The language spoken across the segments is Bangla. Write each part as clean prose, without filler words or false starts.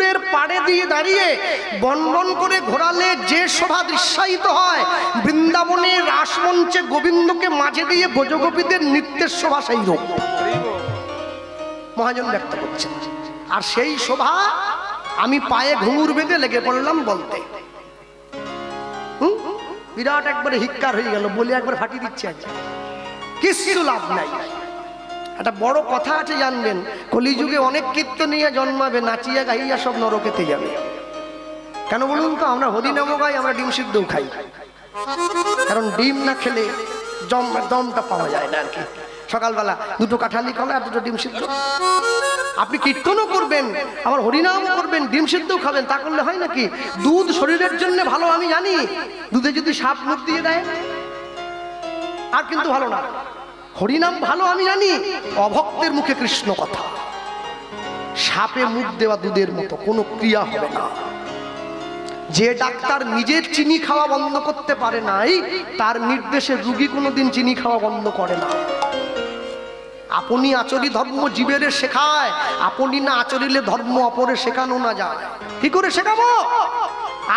পুকুরের পাড়ে দিয়ে দাঁড়িয়ে বনবন করে ঘোরালে যে শোভা দৃশ্যায়িত হয়, বৃন্দাবনে রাসমঞ্চে গোবিন্দকে মাঝে দিয়ে ব্রজগোপীদের নৃত্যের শোভা সেই রূপ মহাজন ব্যক্ত করছেন। আর সেই শোভা আমি পায়ে ঘুঙুর বেঁধে লেগে পড়লাম বলতে। বিরাট একবারে হিক্কার হয়ে গেল, বলে একবার ফাটিয়ে দিচ্ছে, কিছু লাভ নাই। একটা বড় কথা আছে জানবেন, কলিযুগে অনেক কীর্তনিয়া জন্মাবে, নাচিয়া গাইয়া সব নরকেতে যাবে। কেন বলুন তো? আমরা হরিনামও গাই, আমরা ডিম সিদ্ধও খাই, কারণ ডিম না খেলে দমটা পাওয়া যায় না আর কি। সকালবেলা দুটো কাঁঠালি কলা আর দুটো ডিম সিদ্ধ। আপনি কীর্তনও করবেন, আবার হরিনামও করবেন, ডিম সিদ্ধও খাবেন, তা করলে হয় নাকি? দুধ শরীরের জন্য ভালো আমি জানি, দুধে যদি সাপ মুখ দিয়ে দেয় আর কিন্তু ভালো না। হরিনাম ভালো আমি জানি, অভক্তের মুখে কৃষ্ণ কথা। সাপে মুখ দেওয়া দুধের মতো, কোনো ক্রিয়া হবে না। যে ডাক্তার নিজের চিনি খাওয়া বন্ধ করতে পারে নাই, তার নির্দেশে রোগী কোনোদিন চিনি খাওয়া বন্ধ করে না। আপনি আচরি ধর্ম জীবের শেখায়, আপনি না আচরিলে ধর্ম অপরে শেখানো না যায়। কি করে শেখাবো?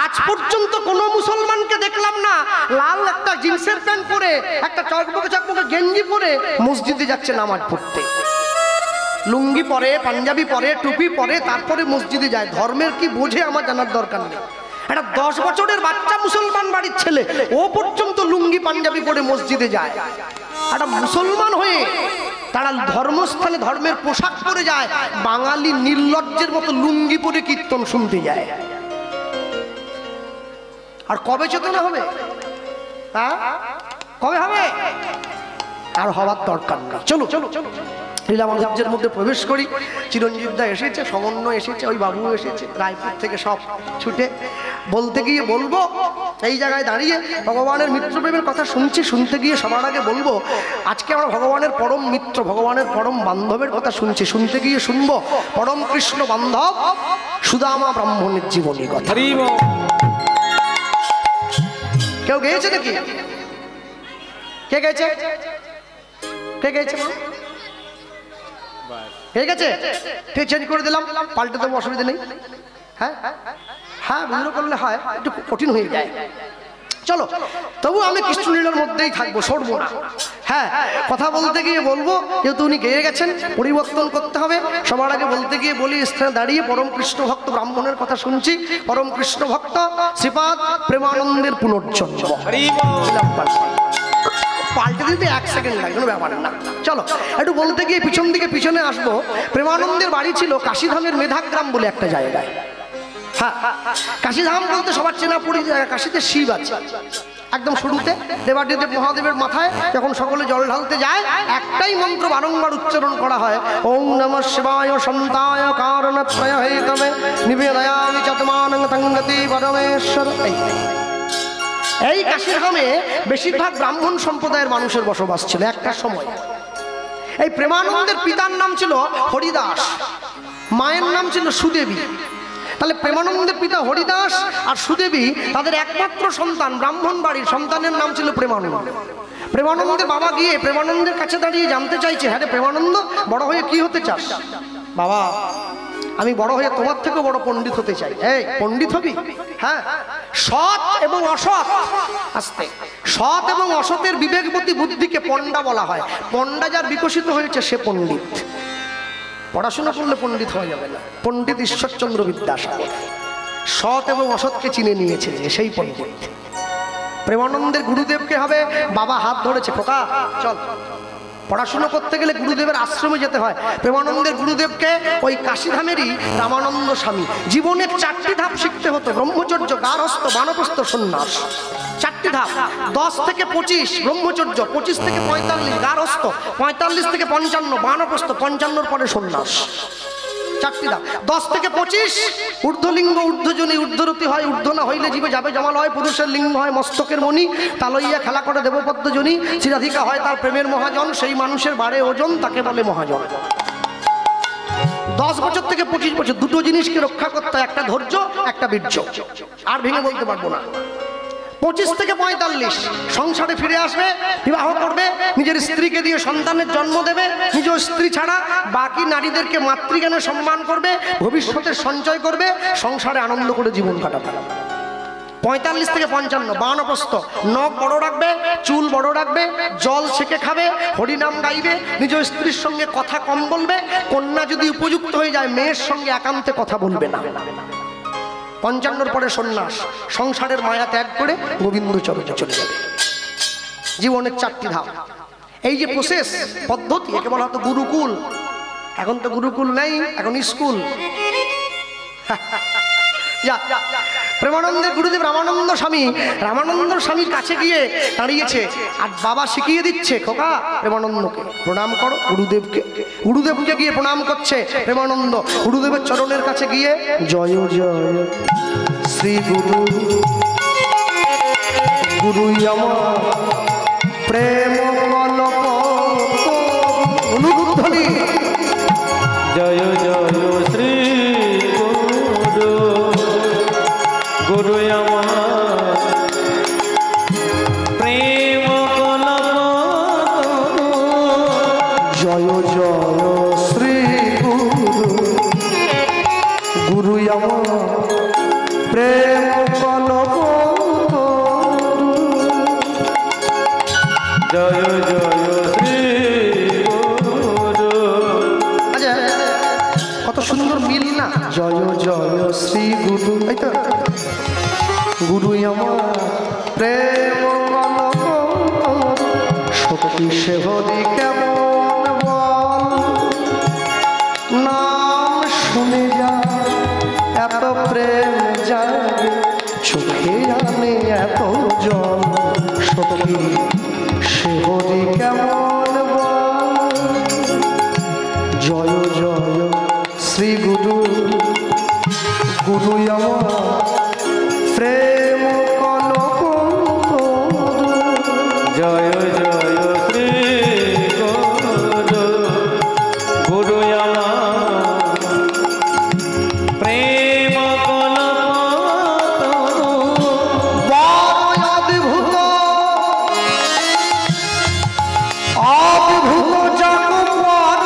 আজ পর্যন্ত কোন মুসলমানকে দেখলাম না লাল একটা জিন্সের প্যান্ট পরে, একটা চকমকে চকমকে গেঞ্জি পরে মসজিদে যাচ্ছে নামাজ পড়তে। লুঙ্গি পরে, পাঞ্জাবি পরে, টুপি পরে, তারপরে মসজিদে যায়। ধর্মের কি বোঝে আমার জানার দরকার নেই। একটা 10 বছরের বাচ্চা মুসলমান বাড়ির ছেলে, ও পর্যন্ত লুঙ্গি পাঞ্জাবি পরে মসজিদে যায়। একটা মুসলমান হয়ে তারা ধর্মস্থানে ধর্মের পোশাক পরে যায়, বাঙালি নির্লজ্জের মতো লুঙ্গি পরে কীর্তন শুনতে যায়। আর কবে চেতনা হবে? কবে হবে? আর হওয়ার দরকার না। চলো চলো চলো লীলামাধবের মধ্যে প্রবেশ করি। চিরঞ্জীব দা এসেছে, সমন্বয় এসেছে, ওই বাবু এসেছে রায়পুর থেকে, সব ছুটে। বলতে গিয়ে বলবো, এই জায়গায় দাঁড়িয়ে ভগবানের মিত্রপ্রেমের কথা শুনছি, শুনতে গিয়ে সবার আগে বলবো, আজকে আমরা ভগবানের পরম মিত্র, ভগবানের পরম বান্ধবের কথা শুনছি, শুনতে গিয়ে শুনবো পরম কৃষ্ণ বান্ধব সুদামা ব্রাহ্মণের জীবনী কথা। কেউ গেয়েছে নাকি? কে গেছে? কে গেছে? ঠিক আছে, ঠিক চেঞ্জ করে দিলাম, পাল্টে দেবো, অসুবিধা নেই। হ্যাঁ হ্যাঁ, বিদ্রোহ করলে হয়, একটু কঠিন হয়ে যায়। চলো, তবু আমি কৃষ্ণলীলার মধ্যেই থাকবো, সরবো না। হ্যাঁ, কথা বলতে গিয়ে বলবো, যেহেতু উনি গেয়ে গেছেন, পরিবর্তন করতে হবে। সবার আগে বলতে গিয়ে বলি, স্থানে দাঁড়িয়ে পরম কৃষ্ণ ভক্ত ব্রাহ্মণের কথা শুনছি। পরম কৃষ্ণ ভক্ত শ্রীপাদ প্রেমানন্দের পুনর্জন্ম। পাল্টে দিতে 1 সেকেন্ড লাগে, কোনো ব্যাপার না। চলো একটু বলতে গিয়ে পিছন দিকে পিছনে আসবো। প্রেমানন্দের বাড়ি ছিল কাশীধামের মেধাগ্রাম বলে একটা জায়গায়। হ্যাঁ, কাশীধাম বলতে সবার চেনা পরিচয়, কাশীতে শিব আছে একদম শুরুতে। দেবাদিদেব মহাদেবের মাথায় যখন সকলে জল ঢালতে যায়, একটাই মন্ত্র বারংবার উচ্চারণ করা হয়, ওং নমঃ শিবায় সন্তায় কারণত্রয় হেতবে নিবেদয়ামি চতমানং তঙ্গতি পরমেশ্বর। এই কাশীধামে বেশিরভাগ ব্রাহ্মণ সম্প্রদায়ের মানুষের বসবাস ছিল একটা সময়। এই প্রেমানন্দের পিতার নাম ছিল হরিদাস, মায়ের নাম ছিল সুদেবী। তাহলে প্রেমানন্দের পিতা হরিদাস আর সুদেবী, তাদের একমাত্র সন্তান, ব্রাহ্মণ বাড়ির সন্তানের নাম ছিল প্রেমানন্দ। প্রেমানন্দের বাবা গিয়ে প্রেমানন্দের কাছে দাঁড়িয়ে জানতে চাইছে, হ্যাঁ রে প্রেমানন্দ, বড় হয়ে কি হতে চাস? বাবা, আমি বড় হয়ে তোমার থেকেও বড় পণ্ডিত হতে চাই। এই পণ্ডিত হবি? হ্যাঁ। সৎ এবং অসৎ, আস্তে, সৎ এবং অসতের বিবেকবতী বুদ্ধিকে পণ্ডা বলা হয়। পণ্ডা যার বিকশিত হয়েছে সে পণ্ডিত। পড়াশোনা করলে পণ্ডিত হয়ে যাবে না। পণ্ডিত ঈশ্বরচন্দ্র বিদ্যাসাগর সৎ এবং অসৎকে চিনে নিয়েছে, সেই পণ্ডিত। প্রেমানন্দের গুরুদেবকে হবে, বাবা হাত ধরেছে, খোকা চল। পড়াশোনা করতে গেলে গুরুদেবের আশ্রমে যেতে হয়। প্রেমানন্দের গুরুদেবকে ওই কাশীধামেরই রামানন্দ স্বামী। জীবনের 4টি ধাপ শিখতে হতো, ব্রহ্মচর্য, গার্হস্থ, বানপ্রস্থ, সন্ন্যাস। 4টি ধাপ। 10 থেকে 25 ব্রহ্মচর্য, 25 থেকে 45 গার্হস্থ, 45 থেকে 55 বানপ্রস্থ, 55 পরে সন্ন্যাস। 4টি ধাপ। 10 থেকে 25 ঊর্ধ্বলিঙ্গ, ঊর্ধ্বজনী, ঊর্ধ্বরতি হয়, ঊর্ধ্ব না হইলে জীবে যাবে জমাল হয়, পুরুষের লিঙ্গ হয় মস্তকের মণি, তালইয়া খেলা করে দেবপদ্মজনী, চিরাধিকা হয় তার প্রেমের মহাজন, সেই মানুষের বাড়ে ওজন, তাকে বলে মহাজন। 10 বছর থেকে 25 বছর দুটো জিনিসকে রক্ষা করতে হয়, একটা ধৈর্য, একটা বীর্য। আর ভেঙে বলতে পারবো না। 25 থেকে 45 সংসারে ফিরে আসবে, বিবাহ করবে, নিজের স্ত্রীকে দিয়ে সন্তানের জন্ম দেবে, নিজ স্ত্রী ছাড়া বাকি নারীদেরকে মাতৃজ্ঞানে সম্মান করবে, ভবিষ্যতের সঞ্চয় করবে, সংসারে আনন্দ করে জীবন কাটাবে। 45 থেকে 55 বানপ্রস্থ, নখ বড় রাখবে, চুল বড় রাখবে, জল ছেঁকে খাবে, হরিনাম গাইবে, নিজ স্ত্রীর সঙ্গে কথা কম বলবে, কন্যা যদি উপযুক্ত হয়ে যায় মেয়ের সঙ্গে একান্তে কথা বলবে না। 55 পরে সন্ন্যাস, সংসারের মায়া ত্যাগ করে গোবিন্দ চরণে চলে যাবে। জীবনের 4টি ধাপ, এই যে প্রসেস পদ্ধতি, একে বলা হতো গুরুকুল। এখন তো গুরুকুল নেই, এখন স্কুল। প্রেমানন্দের গুরুদেব রামানন্দ স্বামীর কাছে গিয়ে দাঁড়িয়েছে, আর বাবা শিখিয়ে দিচ্ছে, খোকা প্রেমানন্দকে প্রণাম করো, গুরুদেবকে গিয়ে প্রণাম করছে প্রেমানন্দ। গুরুদেবের চরণের কাছে গিয়ে জয় জয় শ্রী গুরু, গুরু আমার প্রেম কলপ অনুধ্বনি, জয় জয় শ্রী গুরু, গুরু আমার প্রেম কলপ, জয় জয় শ্রী গুরু, গুরু আমার প্রেম কলপ, জয় জয় শ্রী গুরু। আচ্ছা, কত সুন্দর মিল না, জয় জয় শ্রী গুরু, এই তো গুরু আমার প্রেম কলপ, সত্যি সে হরি কেমন বল, নাম শুনে যা এত প্রেম জাগে, চোখে আনে এত জল, সত্যি সে হরি কেমন বল, জয় জয় শ্রী গুরু, গুরু আমার প্রেম কলপ, জয় জয় শ্রী গুরু, গুরু আমার প্রেম কলপ, অদ্ভুত অদ্ভুত জগৎ,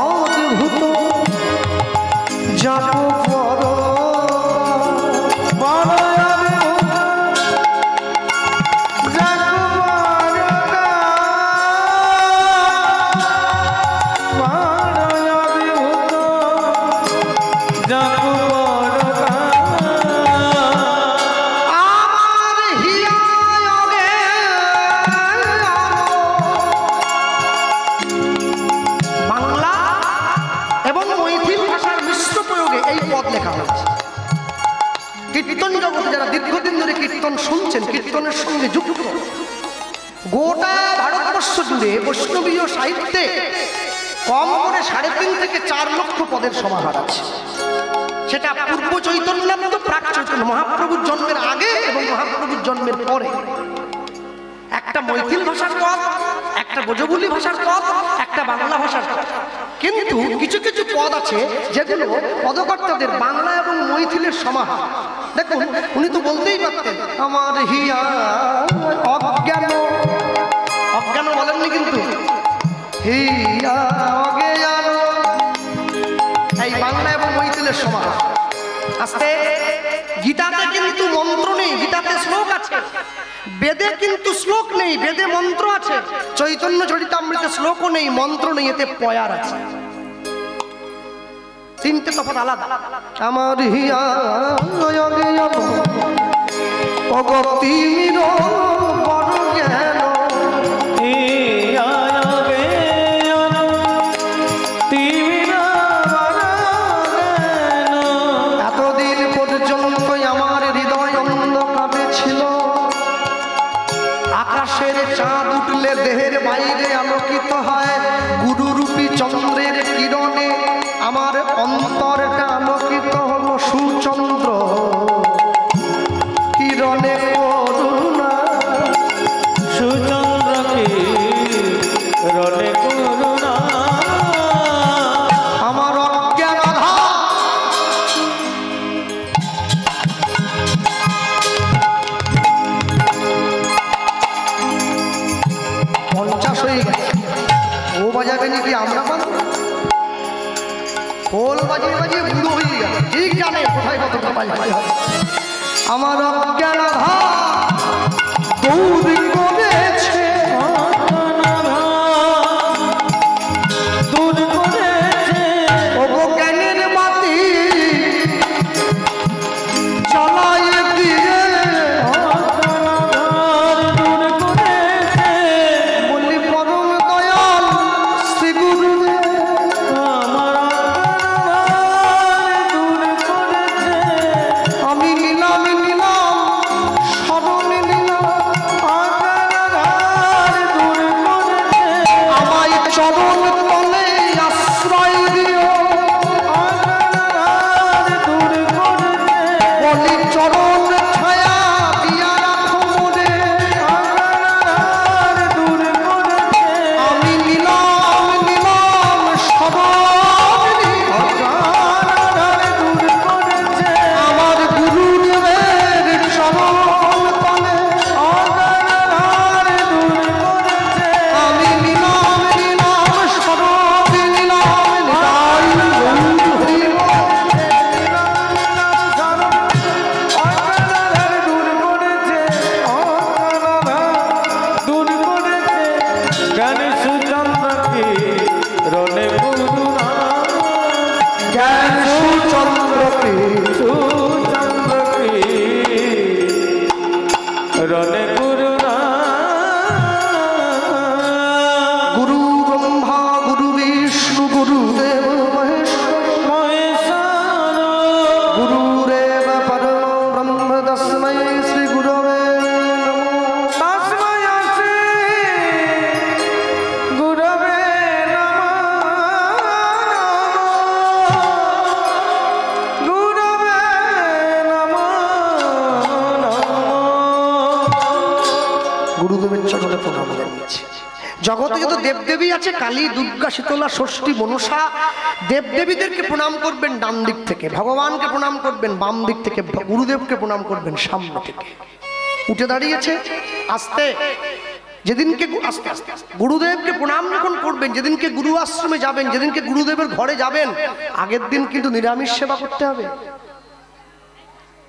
অদ্ভুত জগৎ, কীর্তন জগতে যারা দীর্ঘদিন ধরে কীর্তন শুনছেন, কীর্তনের সঙ্গে যুক্ত, গোটা ভারতবর্ষ জুড়ে বৈষ্ণবীয় সাহিত্যে কম করে 3.5 থেকে 4 লক্ষ পদের সমাহার আছে। সেটা পূর্ব চৈতন্যানন্দ, প্রাক চৈতন্য, মহাপ্রভুর জন্মের আগে এবং মহাপ্রভুর জন্মের পরে। একটা মৈথিল ভাষার পদ, একটা ব্রজবুলি ভাষার পদ, একটা বাংলা ভাষার পদ। কিন্তু কিছু কিছু পদ আছে যেগুলো পদকর্তাদের বাংলা এবং মৈথিলের সমাহার। দেখুন, উনি তো বলতেই পারতেন আমার হিয়া অজ্ঞান, অজ্ঞান বলেননি, কিন্তু হিয়া অজ্ঞান, এই বাংলা এবং মৈথিলের সমাহার। আস্তে গীতাতে কিন্তু মন্ত্র নেই, গীতাতে শ্লোক আছে। বেদে কিন্তু শ্লোক নেই, বেদে মন্ত্র আছে। চৈতন্য চরিতামৃতে শ্লোকও নেই, মন্ত্র নেই, এতে পয়ার আছে। 3টে তফাৎ আলাদা। আমার হিয়া অগতি মির বড় জ্ঞান, এতদিন পর্যন্ত আমার হৃদয় অন্ধকারে ছিল। আকাশের চাঁদ উঠলে দেহের বাইরে আলোকিত হয়, গুরুরূপী চন্দ্রের কিরণে আমার অন্তরটা আলোকিত হলো সুচন্দ্র কিরণে করুণা, সুচন্দ্র কিরণে করুণা, আমার অজ্ঞান আধার ও বাজাবে নাকি আমরা পাবো? খোল বাজিয়ে বাজিয়ে বুড়ো হয়ে গেল, ঠিক জানে কোথায় কত বাজাতে হবে। আমার অজ্ঞান দৌড় করেছে জ্ঞানের বাতি চলায় দিয়ে বলি পরম দয়াল শ্রী গুরুদেব আমি নিলাম স্মরণে নিলাম আমায় চরণ তলে আশ্রয় দিও বলি চরণ ছায়া দিয়া রাখো মোরে আমি নিলাম স্মরণে আমার গুরুদেবের চরণ তলে আমি নিলাম স্মরণে নিলাম জ্ঞান সুচন্দ্রকে গুরু ব্রহ্মা গুরু বিষ্ণু গুরুদেব মহেশ্বর গুরুরেব পরম ব্রহ্ম তস্मै শ্রী গুরবে গুরুদেবের চরণে প্রণাম জানিয়েছি। জগতে যত দেবদেবী আছে, কালী, দুর্গা, শীতলা, ষষ্ঠী, মনসা, দেবদেবীদেরকে প্রণাম করবেন ডান দিক থেকে, ভগবানকে প্রণাম করবেন বাম দিক থেকে, গুরুদেবকে প্রণাম করবেন সামনে থেকে। উঠে দাঁড়িয়েছে আস্তে, যেদিনকে আস্তে আস্তে গুরুদেবকে প্রণাম যখন করবেন, যেদিনকে গুরু আশ্রমে যাবেন, যেদিনকে গুরুদেবের ঘরে যাবেন, আগের দিন কিন্তু নিরামিষ সেবা করতে হবে।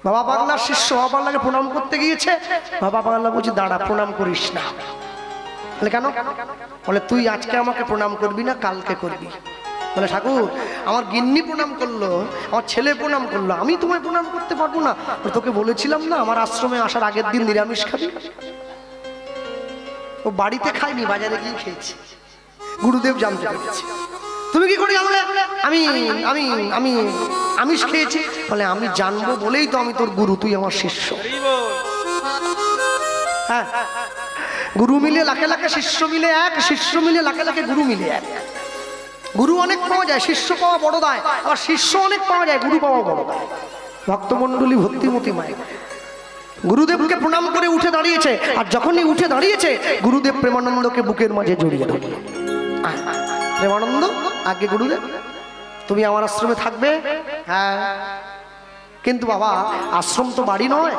বাবা পাগলার শিষ্য বাবা পাগলাকে প্রণাম করতে গিয়েছে, বাবা পাগলা বলছে দাঁড়া, প্রণাম করিস না। বলে কেন? বলে তুই আজকে আমাকে প্রণাম করবি না, কালকে করবি। বলে ঠাকুর আমার গিন্নি প্রণাম করলো, আমার ছেলে প্রণাম করলো, আমি তোমায় প্রণাম করতে পারবো না? তোকে বলেছিলাম না আমার আশ্রমে আসার আগের দিন নিরামিষ খাবি। ও বাড়িতে খায়নি, বাজারে গিয়ে খেয়েছি। গুরুদেব জানতে পেরেছে। তুমি কি করে জানলে আমি আমি আমি আমিষ খেয়েছি? বলে আমি জানবো বলেই তো আমি তোর গুরু, তুই আমার শিষ্য। হ্যাঁ, গুরু মিলে লাখে লাখে, শিষ্য মিলে এক, শিষ্য মিলে লাখে লাখে, গুরু মিলে এক। গুরু অনেক পাওয়া যায়, শিষ্য পাওয়া বড় দায়, আবার শিষ্য অনেক পাওয়া যায়, গুরু পাওয়া বড় দায়। ভক্তমণ্ডলী ভক্তিমতী মায়ের গুরুদেবকে প্রণাম করে উঠে দাঁড়িয়েছে, আর যখনই উঠে দাঁড়িয়েছে গুরুদেব প্রেমানন্দকে বুকের মাঝে জড়িয়ে ধরল। প্রেমানন্দ, আগে গুরুদেব তুমি আমার আশ্রমে থাকবে? হ্যাঁ, কিন্তু বাবা আশ্রম তো বাড়ি নয়,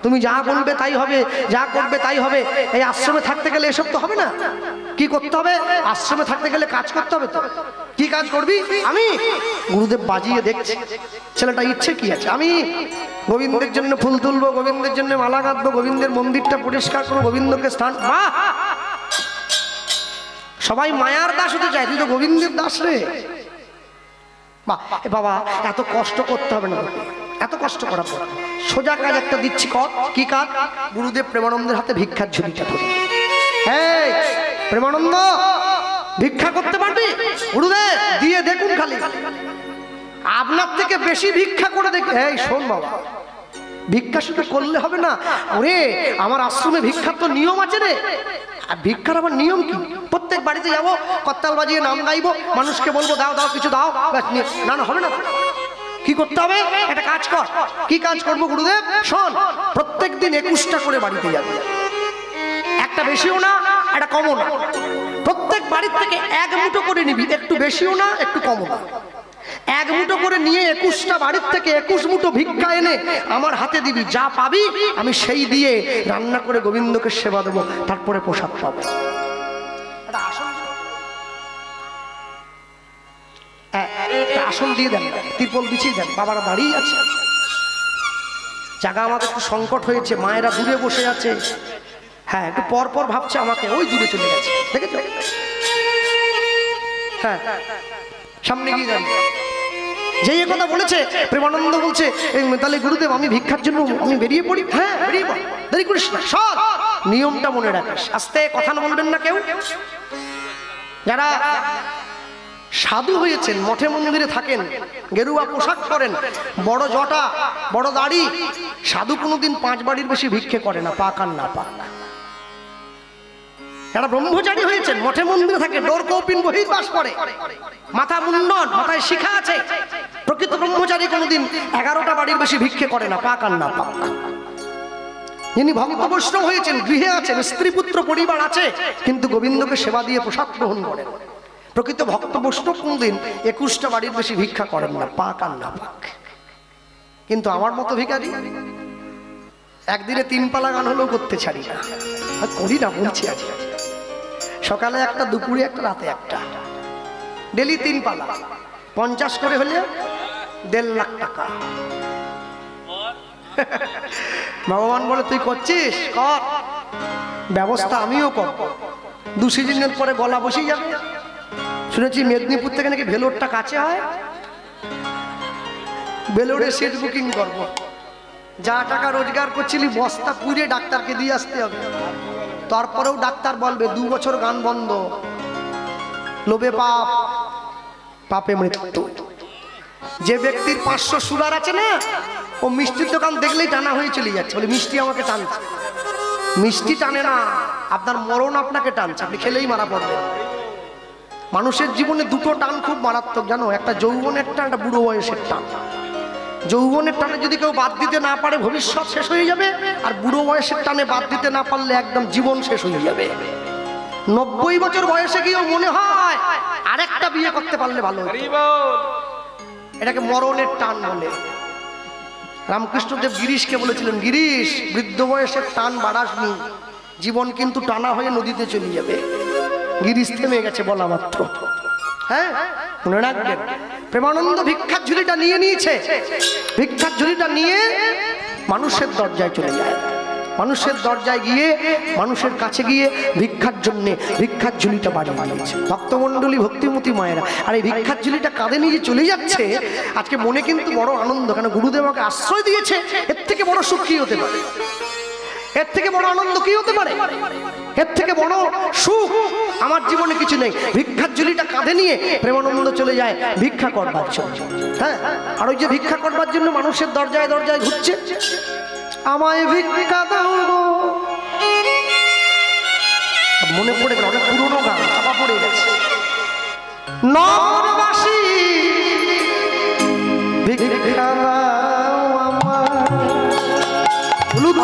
তুমি যা বলবে তাই হবে, যা করবে তাই হবে। এই আশ্রমে থাকতে গেলে এসব তো হবে না। কি করতে হবে? আশ্রমে থাকতে গেলে কাজ করতে হবে। তো কি কাজ করবি? আমি গুরুদেব বাজিয়ে দেখছি ছেলেটা ইচ্ছে কি আছে। আমি গোবিন্দের জন্য ফুল তুলবো, গোবিন্দের জন্য মালা গাঁথবো, গোবিন্দের মন্দিরটা পরিষ্কার করবো, গোবিন্দকে স্থান। বাহ, সবাই মায়ার দাস হতে চায়, তুই তো গোবিন্দের দাস রে। বাহ, বাবা এত কষ্ট করতে হবে না, এত কষ্ট করার পর সোজা কাজ একটা দিচ্ছি, কর। কি কাজ? গুরুদেব প্রেমানন্দের হাতে ভিক্ষার ঝুড়িটা ধরে, হ্যাঁ প্রেমানন্দ ভিক্ষা করতে পারবি? গুরুদেব দিয়ে দেখুন, খালি আপনার থেকে বেশি ভিক্ষা করে দেখি। এই শোন বাবা, ভিক্ষা শুধু করলে হবে না, ওরে আমার আশ্রমে ভিক্ষার তো নিয়ম আছে রে। আর ভিক্ষার আবার নিয়ম কি? প্রত্যেক বাড়িতে যাবো, করতাল বাজিয়ে নাম গাইবো, মানুষকে বলবো দাও দাও কিছু দাও, না না হবে না। কি করতে হবে? একটা কাজ কর। কি কাজ করবো গুরুদেব? শোন, প্রত্যেক দিন 21টা করে বাড়িতে যাবে, একটা বেশিও না একটা কমও না। প্রত্যেক বাড়ির থেকে এক মুঠো করে নিবি, একটু বেশিও না একটু কমও না। এক মুঠো করে নিয়ে 21টা বাড়ির থেকে 21 মুঠো ভিক্ষা এনে আমার হাতে দিবি। যা পাবি আমি সেই দিয়ে রান্না করে গোবিন্দকে সেবা দেবো, তারপরে প্রসাদ পাবো। আসন দিয়ে দেন, তিরপল বিছিয়ে দেন, বাবারা দাঁড়িয়ে আছে। জায়গা আমাদের একটু সংকট হয়েছে, মায়েরা দূরে বসে আছে, হ্যাঁ একটু পর পর ভাবছে আমাকে, ওই দূরে চলে গেছে, দেখেছো? হ্যাঁ সামনে গিয়ে যান। যেই কথা বলেছে প্রেমানন্দ বলছে তাহলে গুরুদেব আমি ভিক্ষার জন্য আমি বেরিয়ে পড়ি। হ্যাঁ বেরিয়ে পড়, দেরি করিস না, সব নিয়মটা মনে রাখিস, আস্তে কথা বলবেন না কেউ। যারা সাধু হয়েছেন, মঠে মন্দিরে থাকেন, গেরুয়া পোশাক পরেন, বড় জটা বড় দাড়ি, সাধু কোনোদিন 5 বাড়ির বেশি ভিক্ষে করে না, পাক আর না পাক। যারা ব্রহ্মচারী হয়েছেন, মঠে মন্দিরে থাকে, ডোর কৌপিন বহির্বাস করে, মাথা মুন্ডন, মাথায় শিখা আছে, প্রকৃত ব্রহ্মচারী কোনোদিন 11টা বাড়ির বেশি ভিক্ষে করে না, পাক আর না পাক। যিনি ভক্ত বৈষ্ণব হয়েছেন, গৃহে আছেন, স্ত্রী পুত্র পরিবার আছে, কিন্তু গোবিন্দকে সেবা দিয়ে প্রসাদ গ্রহণ করেন। প্রকৃত ভক্ত বৈষ্ণব কোনদিন 21টা বাড়ির বেশি ভিক্ষা করেন না, পাক আর না পাক। কিন্তু আমার মতো ভিখারি একদিনে 3 পালা গান হলেও করতে ছাড়ি না, করি না, বলছি আজ। সকালে একটা, দুপুরে একটা, রাতে একটা, ডেলি 3 পালা, 50 করে হলে 1.5 লাখ টাকা। ভগবান বলে তুই করছিস, কর, ব্যবস্থা আমিও করব। 2 সিজনের পরে গলা বসে যাবে। শুনেছি মেদিনীপুর থেকে নাকি ভেলোরটা কাছে হয়, ভেলোরে সিট বুকিং করব। যা টাকা রোজগার করছিলি বস্তা পুড়ে ডাক্তারকে দিয়ে আসতে হবে। তারপরেও ডাক্তার বলবে 2 বছর গান বন্ধ, লোভে পাপ, পাপে মৃত্যু। যে ব্যক্তির 500 সুগার আছে না, ও মিষ্টির দোকান দেখলেই টানা হয়ে চলে যাচ্ছে, বলে মিষ্টি আমাকে টানছে। মিষ্টি টানে না, আপনার মরণ আপনাকে টানছে, আপনি খেলেই মারা পড়বেন। মানুষের জীবনে 2টো টান খুব মারাত্মক জানো, একটা যৌবনের টান, একটা বুড়ো বয়সের টান। যৌবনের টানে যদি কেউ বাদ দিতে না পারে ভবিষ্যৎ শেষ হয়ে যাবে, আর বুড়ো বয়সের টানে বাদ দিতে না পারলে একদম জীবন শেষ হয়ে যাবে। 90 বছর বয়সে গিয়েও মনে হয় আরেকটা বিয়ে করতে পারলে ভালো হতো, এটাকে মরণের টান বলে। রামকৃষ্ণদেব গিরিশকে বলেছিলেন, গিরিশ বৃদ্ধ বয়সের টান বাড়াসনি, জীবন কিন্তু টানা হয়ে নদীতে চলে যাবে। গিরিশ থেমে গেছে বলা মাত্র। হ্যাঁ মনে রাখবেন, প্রেমানন্দ ভিক্ষার ঝুলিটা নিয়ে নিয়েছে, ভিক্ষার ঝুলিটা নিয়ে মানুষের দরজায় চলে যায়। মানুষের দরজায় গিয়ে, মানুষের কাছে গিয়ে ভিক্ষার জন্যে ভিক্ষার ঝুলিটা বাড়িয়ে দিয়েছে। ভক্তমণ্ডলী, ভক্তিমতী মায়েরা, আর এই ভিক্ষার ঝুলিটা কাঁধে নিয়ে চলে যাচ্ছে। আজকে মনে কিন্তু বড় আনন্দ, কেন গুরুদেব আমাকে আশ্রয় দিয়েছে। এর থেকে বড় সুখ কি হতে পারে? এর থেকে বড় আনন্দ কি হতে পারে? এর থেকে বড় সুখ আমার জীবনে কিছু নেই। ভিক্ষার ঝুলিটা কাঁধে নিয়ে প্রেমানন্দ চলে যায় ভিক্ষা করবার জন্য। হ্যাঁ, আর ওই যে ভিক্ষা করবার জন্য মানুষের দরজায় দরজায় ঘুরছে, আমায় ভিক্ষা দাও গো। মনে পড়ে গেল, অনেক পুরোনো গান, চাপা পড়ে গেছে। নগরবাসী ভিক্ষা দাও আমার, হলুদ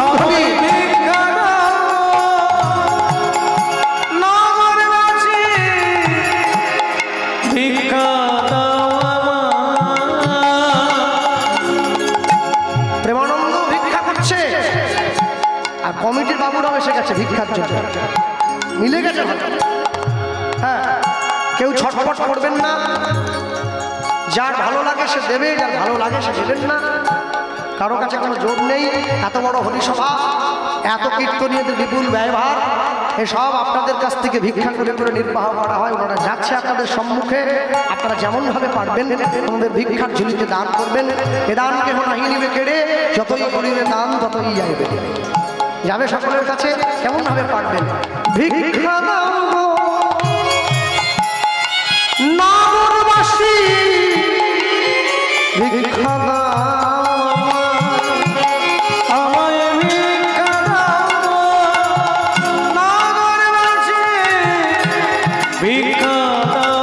কমিটির বাবুরাও এসে গেছে ভিক্ষার জন্য, মিলে গেছে। হ্যাঁ, কেউ ছটফট করবেন না, যার ভালো লাগে সে দেবে, যার ভালো লাগে সে দেবেন না, কারো কাছে কোনো জোর নেই। এত বড় হরিসভা, এত কীর্তনীয়দের বিপুল ব্যয়ভার, এসব আপনাদের কাছ থেকে ভিক্ষা করে করে নির্বাহ করা হয়। ওনারা যাচ্ছে আপনাদের সম্মুখে, আপনারা যেমনভাবে পারবেন আমাদের ভিক্ষার ঝুলিতে দান করবেন। এ দান কেহ নাহি নিবে কেড়ে, যতই করিবে দান ততই যাইবে, যাবে সকলের কাছে। কেমন ভাবে পারবেন? ভিক্ষা দাও গো নগরবাসী, ভিক্ষা দাও আমায়, ভিক্ষা দাও নগরবাসী, ভিক্ষা দাও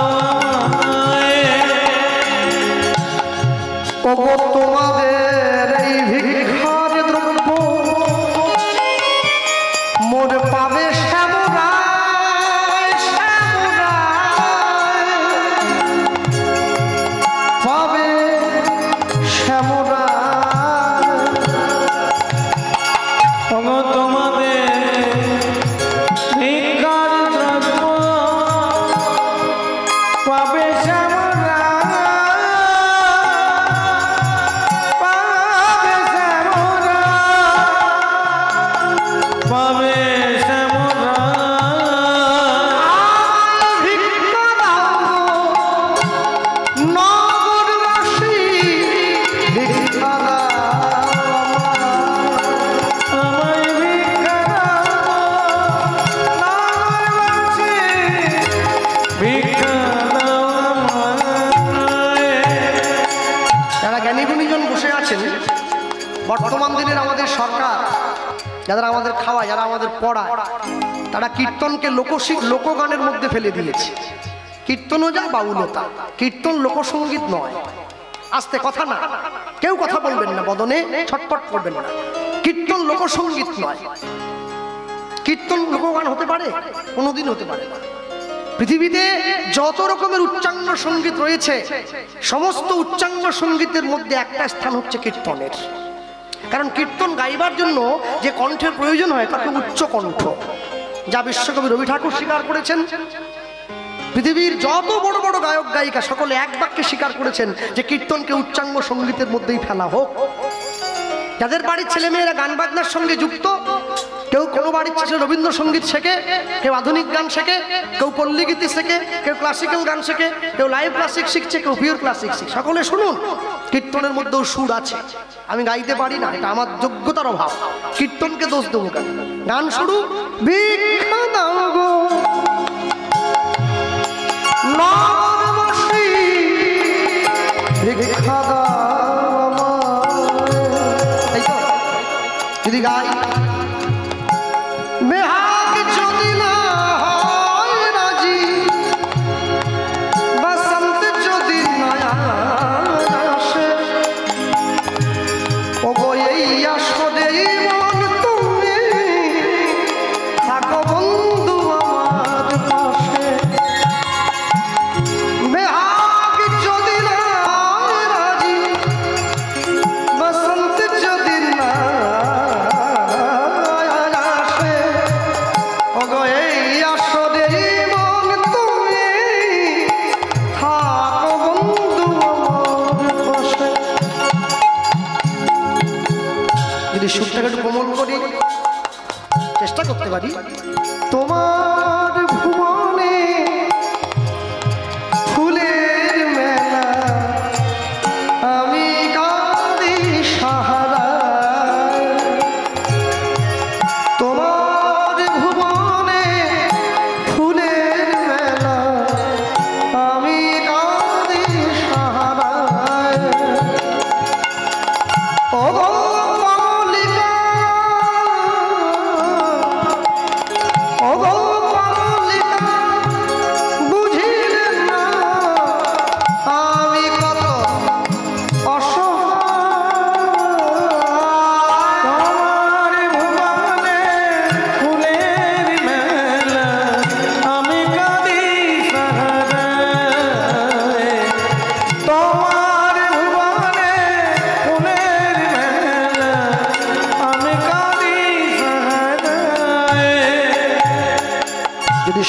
ওগো তোমাদের এই ভিক্ষার দ্রব্য মোর পাবে শ্যামরায়, শ্যামরায় পাবে শ্যামরায়, ওগো তোমাদের ভিক্ষার দ্রব্য পাবে শ্যামরায়, বর্তমান দিনের আমাদের সরকার যারা আমাদের খাওয়ায়, যারা আমাদের পড়ায়, তারা কীর্তনকে লোকগানের মধ্যে ফেলে দিয়েছে। কীর্তনও যা বাউলতা, কীর্তন লোকসঙ্গীত নয়। আস্তে কথা না, কেউ কথা বলবেন না, বদনে ছটপট করবেন না। কীর্তন লোকসঙ্গীত নয়। কীর্তন লোকগান হতে পারে? কোনোদিন হতে পারে না। পৃথিবীতে যত রকমের উচ্চাঙ্গ সঙ্গীত রয়েছে, সমস্ত উচ্চাঙ্গ সঙ্গীতের মধ্যে একটা স্থান হচ্ছে কীর্তনের। কারণ কীর্তন গাইবার জন্য যে কণ্ঠের প্রয়োজন হয় তাকে উচ্চ কণ্ঠ, যা বিশ্বকবি রবি ঠাকুর স্বীকার করেছেন। পৃথিবীর যত বড় বড় গায়ক গায়িকা সকলে এক বাক্যে স্বীকার করেছেন যে কীর্তনকে উচ্চাঙ্গ সঙ্গীতের মধ্যেই ফেলা হোক। যাদের বাড়ির ছেলেমেয়েরা গান বাজনার সঙ্গে যুক্ত, কেউ কোনো বাড়ির ছেলে রবীন্দ্রসঙ্গীত শেখে, কেউ আধুনিক গান শেখে, কেউ পল্লীগীতি শেখে, কেউ ক্লাসিক্যাল গান শেখে, কেউ লাইভ ক্লাসিক শিখছে, কেউ পিওর ক্লাসিক শিখছে। সকলে শুনুন, কীর্তনের মধ্যেও সুর আছে। আমি গাইতে পারি না, এটা আমার যোগ্যতার অভাব। কীর্তনকে দোষ দেবো কেন? গান শুরু, ভিক্ষা দাও গো নগরবাসী, ভিক্ষা দাও আমায়। এই তো যদি গাই, বেহাগ যদি না হয় রাজি, বসন্ত যদি নয়া আসে, ওগো এই আসরেই মন তুমি থাকো বন্ধু আমার পাশে। বেহাগ যদি না হয় রাজি, বসন্ত যদি না সুরটাকে একটু কোমল করি, চেষ্টা করতে পারি। তোমার ভুবনে ফুলের মেলা, আমি কাঁদি সাহারা। তোমার ভুবনে ফুলের মেলা, আমি কাঁদি সাহারা। ও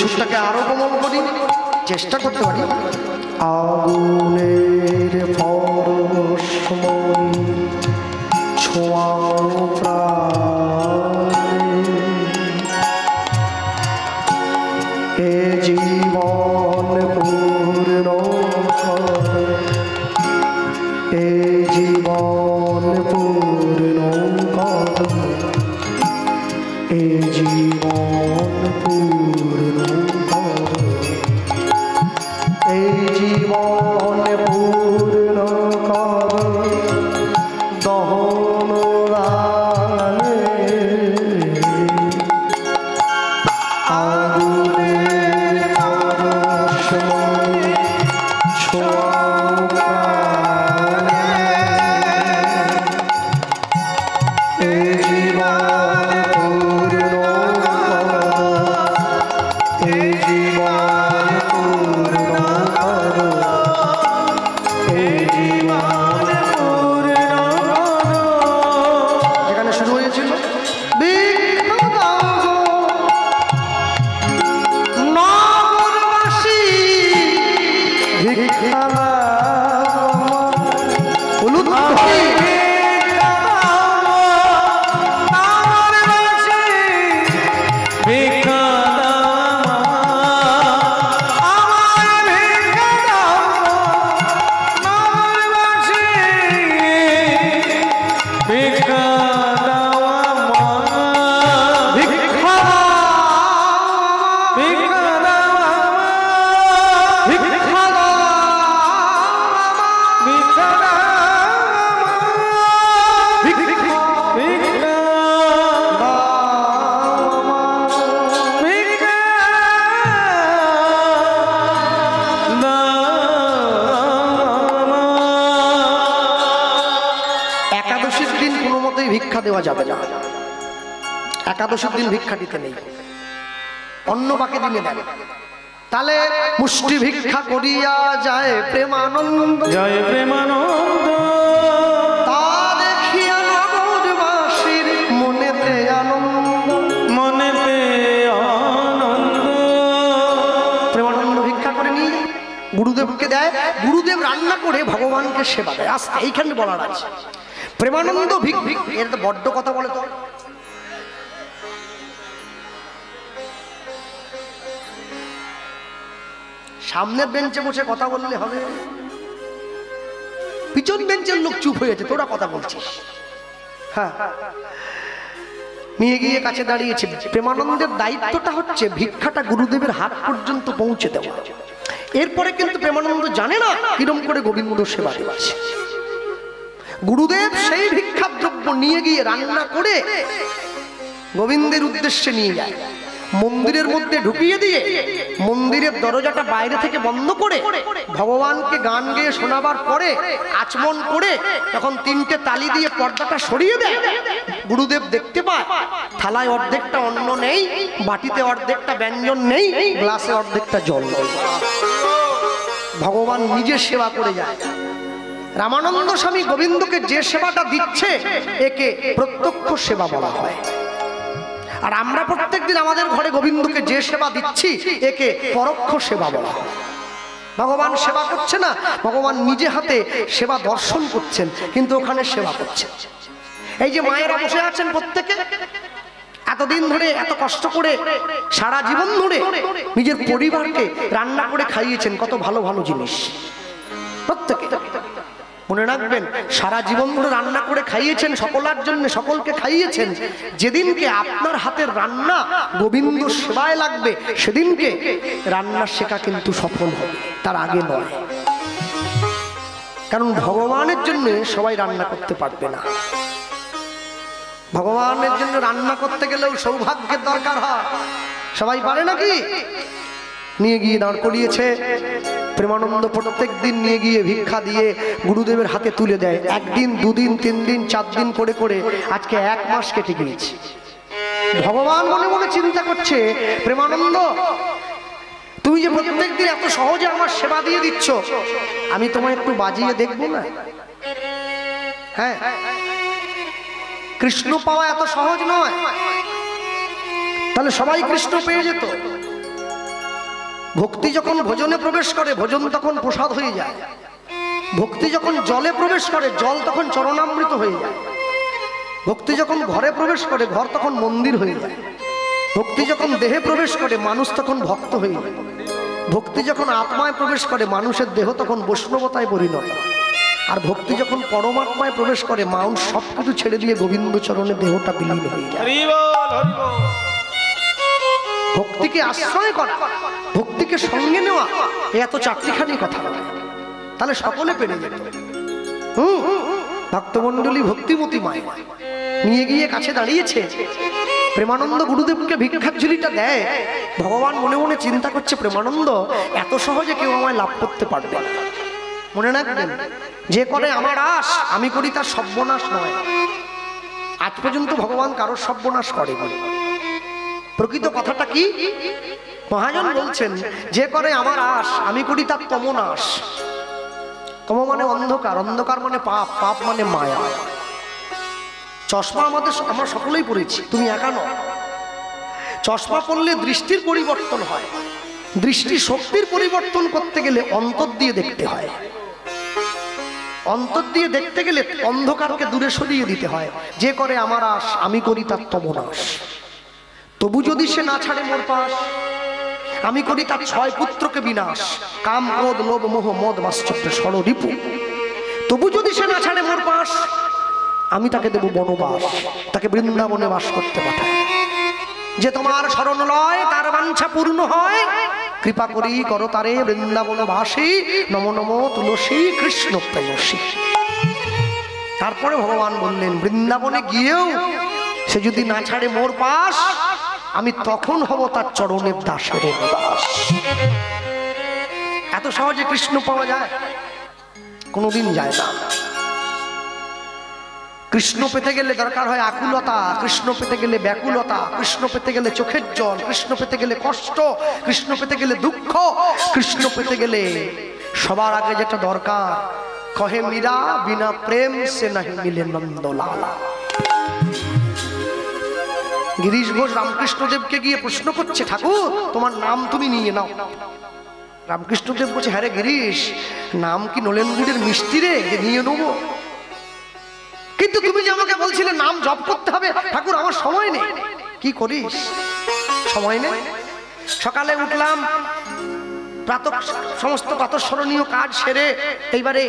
সুরটাকে আরো কোমল করি, চেষ্টা করতে পারি। আগুনের পরশমণি ছোঁয়াও প্রাণে, এ জীবন পূর্ণ করে, এ জীবন পূর্ণ করে, এ জীবন পূর্ণ করে, এই জীবন পূর্ণ করে, দহন দেওয়া যাবে না, একাদশীর দিন ভিক্ষা দিতে নেই, অন্য বাকি দিনে দেন। তাহলে মুষ্টি ভিক্ষা করিয়া যায় প্রেমানন্দ, জয় প্রেমানন্দ, তা দেখিয়া নগরবাসীর মনেতে আনন্দ, মনেতে আনন্দ। প্রেমানন্দ ভিক্ষা করে নিয়ে গুরুদেবকে দেয়, গুরুদেব রান্না করে ভগবানকে সেবা দেয়। আস্তে এইখানে বলার আছে, প্রেমানন্দ এর তো বড্ড কথা বলে তো। সামনের বেঞ্চে বসে কথা বললে হবে, পিছন বেঞ্চের লোক চুপ হয়েছে, তোরা কথা বলছিস। হ্যাঁ, নিয়ে গিয়ে কাছে দাঁড়িয়েছে। প্রেমানন্দের দায়িত্বটা হচ্ছে ভিক্ষাটা গুরুদেবের হাত পর্যন্ত পৌঁছে দেওয়া। এরপরে কিন্তু প্রেমানন্দ জানে না কিরম করে গোবিন্দ সেবা দিচ্ছে। গুরুদেব সেই ভিক্ষার দ্রব্য নিয়ে গিয়ে রান্না করে গোবিন্দের উদ্দেশ্যে নিয়ে যায়, মন্দিরের মধ্যে ঢুকিয়ে দিয়ে মন্দিরের দরজাটা বাইরে থেকে বন্ধ করে ভগবানকে গান গেয়ে শোনাবার পরে আচমন করে যখন তিনটে তালি দিয়ে পর্দাটা সরিয়ে দেয়, গুরুদেব দেখতে পায় থালায় অর্ধেকটা অন্ন নেই, বাটিতে অর্ধেকটা ব্যঞ্জন নেই, গ্লাসে অর্ধেকটা জল নেই। ভগবান নিজে সেবা করে যায়। রামানন্দ স্বামী গোবিন্দকে যে সেবাটা দিচ্ছে একে প্রত্যক্ষ সেবা বলা হয়। আর আমরা প্রত্যেকদিন আমাদের ঘরে গোবিন্দকে যে সেবা দিচ্ছি একে পরোক্ষ সেবা বলা হয়। ভগবান সেবা করছে না, ভগবান নিজে হাতে সেবা দর্শন করছেন, কিন্তু ওখানে সেবা করছেন। এই যে মায়েরা বসে আছেন প্রত্যেকে, এতদিন ধরে এত কষ্ট করে সারা জীবন ধরে নিজের পরিবারকে রান্না করে খাইয়েছেন, কত ভালো ভালো জিনিস প্রত্যেকে। মনে রাখবেন, সারা জীবন ধরে রান্না করে খাইয়েছেন সকলের জন্য, সকলকে খাইয়েছেন। যেদিনকে আপনার হাতের রান্না গোবিন্দ সেবায় লাগবে সেদিনকে রান্না শেখা কিন্তু সফল হবে, তার আগে নয়। কারণ ভগবানের জন্য সবাই রান্না করতে পারবে না। ভগবানের জন্য রান্না করতে গেলেও সৌভাগ্যের দরকার হয়, সবাই পারে নাকি? নিয়ে গিয়ে দাঁড় করিয়েছে প্রেমানন্দ, প্রত্যেক দিন নিয়ে গিয়ে ভিক্ষা দিয়ে গুরুদেবের হাতে তুলে দেয়। একদিন, দুদিন, 3 দিন, 4 দিন করে করে আজকে 1 মাস কেটে গিয়েছে। ভগবান মনে মনে চিন্তা করছে, প্রেমানন্দ তুমি যে প্রত্যেক দিন এত সহজে আমার সেবা দিয়ে দিচ্ছ, আমি তোমায় একটু বাজিয়ে দেখবো না? হ্যাঁ, কৃষ্ণ পাওয়া এত সহজ নয়, তাহলে সবাই কৃষ্ণ পেয়ে যেত। ভক্তি যখন ভোজনে প্রবেশ করে, ভোজন তখন প্রসাদ হয়ে যায়। ভক্তি যখন জলে প্রবেশ করে, জল তখন চরণামৃত হয়ে যায়। ভক্তি যখন ঘরে প্রবেশ করে, ঘর তখন মন্দির হয়ে যায়। ভক্তি যখন দেহে প্রবেশ করে, মানুষ তখন ভক্ত হয়ে যায়। ভক্তি যখন আত্মায় প্রবেশ করে, মানুষের দেহ তখন বৈষ্ণবতায় পরিণত। আর ভক্তি যখন পরমাত্মায় প্রবেশ করে, মানুষ সবকিছু ছেড়ে দিয়ে গোবিন্দ চরণে দেহটা বিলীন হয়ে যায়। ভক্তিকে আশ্রয় করা, ভক্তিকে সঙ্গে নেওয়া, এত চারটিখানি কথা, তাহলে সকলে পেরে যেত। ভক্তমন্ডলী ভক্তিমতী মায় নিয়ে গিয়ে কাছে দাঁড়িয়েছে। প্রেমানন্দ গুরুদেবকে ভিক্ষার ঝুলিটা দেয়। ভগবান মনে মনে চিন্তা করছে, প্রেমানন্দ এত সহজে কেউ আমায় লাভ করতে পারবে না। মনে রাখবেন, যে করে আমার আশ আমি করি তার সর্বনাশ নয়। আজ পর্যন্ত ভগবান কারোর সর্বনাশ করেনি। প্রকৃত কথাটা কি? মহাজন বলছেন, যে করে আমার আশ আমি করি তার তমনাশ। তম মানে অন্ধকার, অন্ধকার মানে পাপ, পাপ মানে মায়া। চশমা আমরা সকলেই পড়েছি, তুমি একা নও। চশমা পড়লে দৃষ্টির পরিবর্তন হয়। দৃষ্টি শক্তির পরিবর্তন করতে গেলে অন্তর দিয়ে দেখতে হয়। অন্তর দিয়ে দেখতে গেলে অন্ধকারকে দূরে সরিয়ে দিতে হয়। যে করে আমার আশ আমি করি তার তমনাশ। তবু যদি সে না ছাড়ে মোর পাশ, আমি করি তার 6 পুত্রকে বিনাশ। কাম, ক্রোধ, লোভ, মোহ, মদ, মাশ্চর্য, ষড়রিপু। তবু যদি সে না ছাড়ে মোর পাশ, আমি তাকে দেব বনবাস, তাকে বৃন্দাবনে বাস করতে পাঠাই। যে তোমার শরণ লয় তার বাঞ্ছা পূর্ণ হয়, কৃপা করি করো তারে বৃন্দাবনবাসী। নম নম তুলসী কৃষ্ণ প্রেয়সী। তারপরে ভগবান বললেন, বৃন্দাবনে গিয়েও সে যদি না ছাড়ে মোর পাশ, আমি তখন হব তার চরণের দাসের দাস। এত সহজে কৃষ্ণ পাওয়া যায়? কোনোদিন যায় না। কৃষ্ণ পেতে গেলে দরকার হয় আকুলতা, কৃষ্ণ পেতে গেলে ব্যাকুলতা, কৃষ্ণ পেতে গেলে চোখের জল, কৃষ্ণ পেতে গেলে কষ্ট, কৃষ্ণ পেতে গেলে দুঃখ, কৃষ্ণ পেতে গেলে সবার আগে যেটা দরকার, কহে মীরা বিনা প্রেম সে নাহি মিলে নন্দলালা। গিরিশ ঘোষ রামকৃষ্ণদেবকে গিয়ে প্রশ্ন করছে, ঠাকুর তোমার নাম তুমি নিয়ে নাও। রামকৃষ্ণদেব বলছে, হ্যাঁ রে গিরিশ, নাম কি নলেন গুড়ের মিষ্টি রে যে নিয়ে নেবো? কিন্তু তুমি যে আমাকে বলছিলে নাম জপ করতে হবে, ঠাকুর আমার সময় নেই। কি করিস, সময় নেই? সকালে উঠলাম, সমস্ত প্রাতঃস্মরণীয় কাজ সেরে এইবারে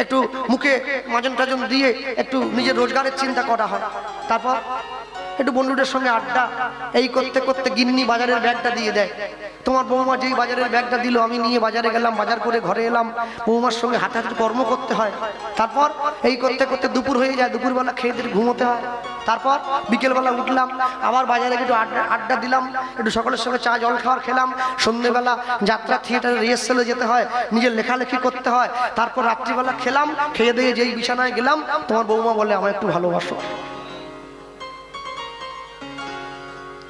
একটু মুখে মাজন টাজন দিয়ে একটু নিজের রোজগারের চিন্তা করা হয়, তারপর একটু বন্ধুদের সঙ্গে আড্ডা, এই করতে করতে গিন্নি বাজারের ব্যাগটা দিয়ে দেয়। তোমার বৌমা যেই বাজারের ব্যাগটা দিল, আমি নিয়ে বাজারে গেলাম, বাজার করে ঘরে এলাম, বৌমার সঙ্গে হাঁটাহাঁটি কর্ম করতে হয়। তারপর এই করতে করতে দুপুর হয়ে যায়, দুপুরবেলা খেয়ে দিয়ে ঘুমোতে হয়। তারপর বিকেলবেলা উঠলাম, আবার বাজারে একটু আড্ডা দিলাম, একটু সকলের সঙ্গে চা জল খাওয়ার খেলাম। সন্ধ্যেবেলা যাত্রা থিয়েটারে রিহার্সেলে যেতে হয়, নিজের লেখালেখি করতে হয়। তারপর রাত্রিবেলা খেলাম, খেয়ে দিয়ে যেই বিছানায় গেলাম, তোমার বৌমা বলে আমায় একটু ভালোবাসো।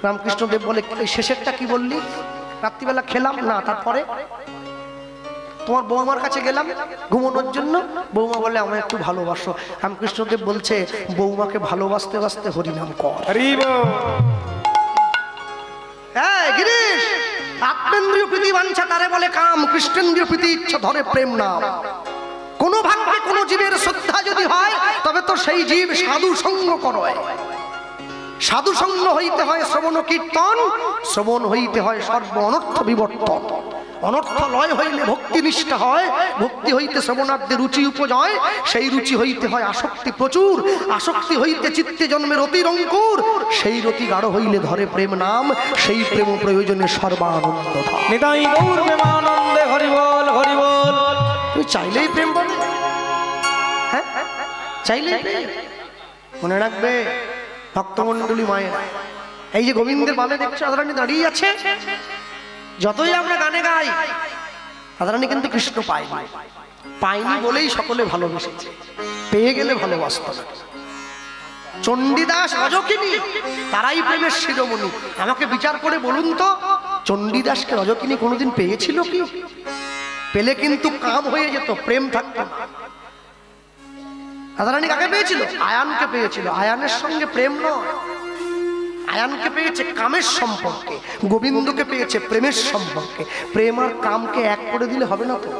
রামকৃষ্ণদেব বলে, শেষেরটা কি বললি? রাত্রিবেলা খেলাম না, তারপরে তোমার বৌমার কাছে গেলাম ঘুমানোর জন্য, বৌমা বলে আমায় একটু ভালোবাসো। রামকৃষ্ণদেব বলছে, বৌমাকে ভালোবাসতে বাসতে হরিনাম কর। হ্যাঁ গিরিশ, আত্মেন্দ্রিয় প্রীতি বাঞ্ছা তারে বলে কাম, কৃষ্ণেন্দ্রিয় প্রীতি ইচ্ছা ধরে প্রেম নাম। কোন ভাগ্যে কোন জীবের শ্রদ্ধা যদি হয়, তবে তো সেই জীব সাধু সঙ্গ করয়। সাধু সঙ্গ হইতে হয় শ্রবণ কীর্তন, শ্রবণ হইতে হয় সর্ব অনর্থ বিবর্তন। অনর্থ লয় হইলে ভক্তি নিষ্ঠা হয়, ভক্তি হইতে শ্রবণার্থে রুচি উপজয়, সেই রুচি হইতে হয় আসক্তি প্রচুর, আসক্তি হইতে চিত্তে জন্মের অতিরঙ্কুর, সেই রতি গাঢ় হইলে ধরে প্রেম নাম, সেই প্রেম প্রয়োজনে সর্বানন্দ ধাম। নিতাই গৌর প্রেমানন্দে হরি বল হরি বল। তুমি চাইলেই প্রেম পাবে, হ্যাঁ চাইলেই প্রেম। মনে রাখবে ভক্তমণ্ডলী মায়ের, এই যে গোবিন্দের বামে দেখছো রাধারানী দাঁড়িয়ে আছে, যতই আমরা গানে গাই, রাধারানী কিন্তু কৃষ্ণ পায়নি, পায়নি বলেই সকলে ভালোবেসেছে, পেয়ে গেলে ভালোবাসত না। চণ্ডীদাস রজকিনী তারাই প্রেমের শিরোমণি। আমাকে বিচার করে বলুন তো, চণ্ডীদাসকে রজকিনী কোনোদিন পেয়েছিল কি? পেলে কিন্তু কাম হয়ে যেত, প্রেম থাকতো না। রাধারানী কাকে পেয়েছিল? আয়ানকে পেয়েছিল। আয়ানের সঙ্গে প্রেম নয়, আয়ানকে পেয়েছে কামের সম্পর্কে, গোবিন্দকে পেয়েছে প্রেমের সম্পর্কে। প্রেম আর কামকে এক করে দিলে হবে না তো।